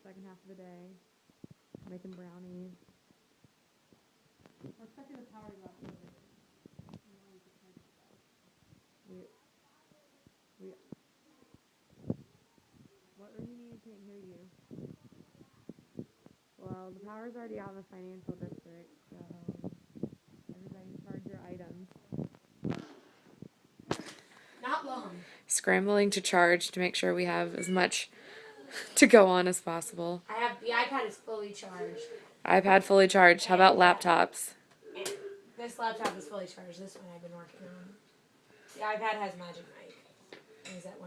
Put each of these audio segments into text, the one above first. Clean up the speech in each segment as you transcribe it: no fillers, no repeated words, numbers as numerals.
second half of the day. Making brownies. We're expecting the power to go out later. We, we, what were you need? Can't hear you. Well, the power's already out in the financial district, so everybody charge your items. Not long. Scrambling to charge to make sure we have as much to go on as possible. The iPad is fully charged. iPad fully charged. How about laptops? And this laptop is fully charged. This one I've been working on. The iPad has Magic Mike. It is at 100%.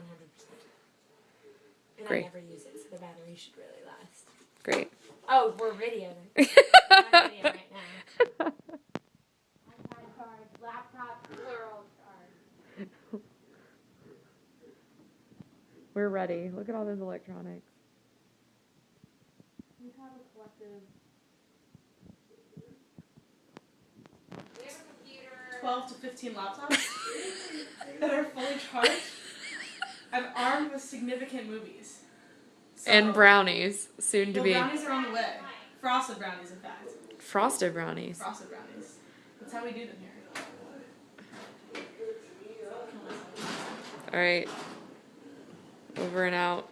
And Great. I never use it, so the battery should really last. Great. Oh, we're videoing. We're not videoing right now. iPad charged, laptop plural charged. We're ready. Look at all those electronics. We have a collective. We have a computer. 12 to 15 laptops that are fully charged. I'm armed with significant movies. So, And brownies, soon to well, be. brownies are on the way. Frosted brownies, in fact. Frosted brownies. Frosted brownies. That's how we do them here. All right. Over and out.